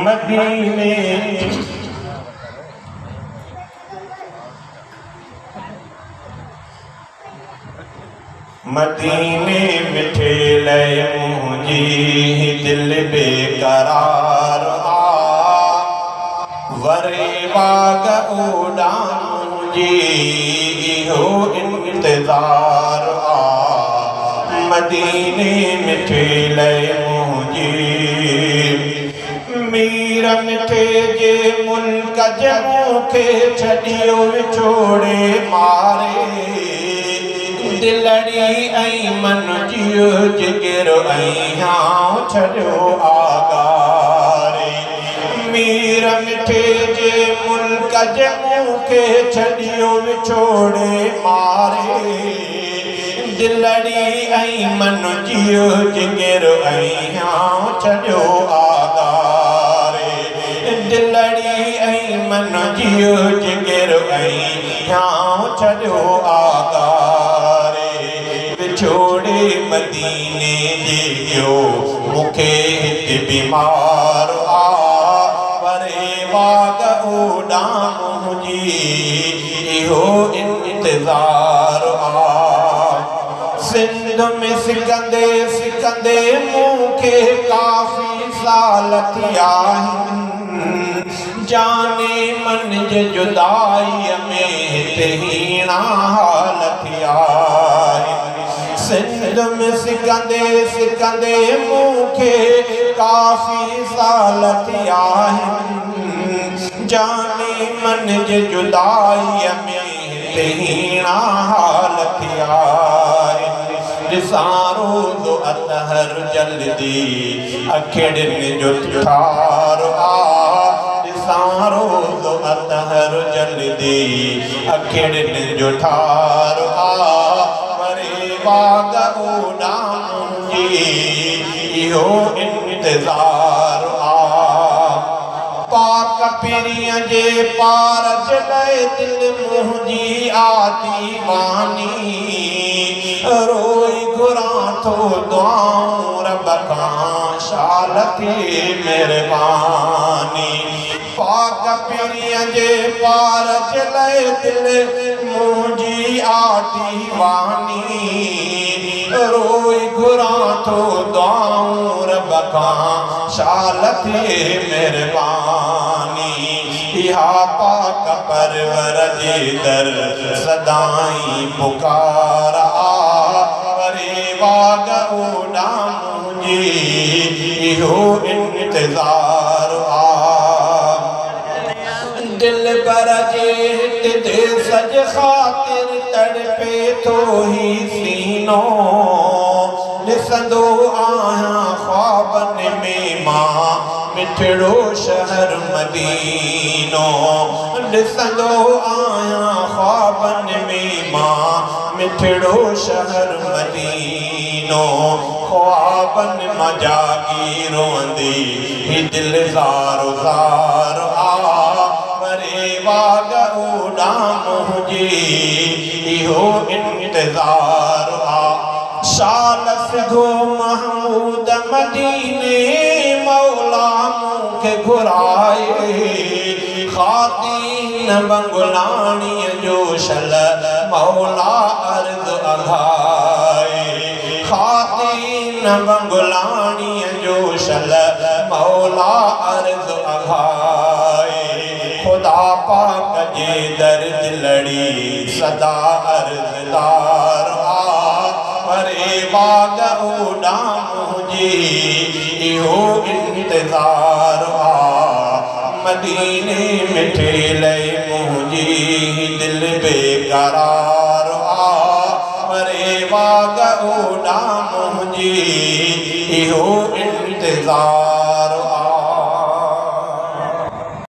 मदीने मदीने मिठे लय मुझी दिल बेकरार वरे बाग उड़ा मुझी हो इंतजार मदीने मिठे लय मुझी मीर मिठे जे मुल्क जमू के छड़ियो विछोड़े मारे दिलड़ी ऐं मन जियो जिगर ऐं हाँ छड़ियो आगारे मीर मिठे जे मुल्क जमू के छड़ियो विछोड़े मारे दिलड़ी ऐं मन जियो जिगर ऐं हाँ छड़ियो आगारे दिलड़ी ऐं मन जियो जिगर ऐं हाँ छड़ियो आगारे विछोड़े मदीने जे जो मुखे हिते बीमार वरे बाग उड़ाम मुझी इहो इंतजार सिंध में सिकंदे सिकंदे मुखे काफी साल थिया जाने मन जे जुदाई में हिते हीणा हाल थिया सिंध में सिकंदे सिकंदे मुखे काफी साल थिया जाने मन जे जुदाई में हिते हीणा हाल थिया रोज़ अतहर जल्दी अखिड़नि जो ठार रोज़ अतहर जल्दी अखिड़नि जो ठार वरे बाग उड़ाम जी इहो इंतजार पाक पिरिय जे पार जॾहिं दिल मुंहिंजी आती वानी रोई घुरां थो दुआऊं रब खां शाल थी महिरबानी पाक पिरिय जे पार जॾहिं दिल मुंहिंजी आती वानी रोई घुरां थो दुआऊं रब खां शाल थी महिरबानी इहा पाक परवर जे दर सदाई पुकार वरे बाग उड़ाम मुझी इहो इंतजार दिल बर जे हिते सज ख़ातिर तड़पे थो ही सीनो ॾिसंदो आहियां ख्वाबनि में मां मिठड़ो शहर मदीनो ॾिसंदो आहियां ख्वाबनि में मां मिठड़ो शहर मदीनो ख्वाबनि मां जागी रोंदी ही दिल ज़ारो ज़ार वरे बाग उड़ाम मुझी इहो इंतजार शाल सिघो महमूद मदीने मौला मूंखे घुराए ख़ातीन बंगुलाणीअ जो शल मौला अर्ज़ अघाए ख़ातीन बंगुलाणीअ जो शल मौला अर्ज़ अघाए खुदा पाक जे दर दिलड़ी सदा अर्ज़दार वरे बाग उड़ाम मुझी इहो इंतजार मदीने मिठे लय मुझी दिल बेकरार वरे बाग उड़ाम मुझी इहो इंतजार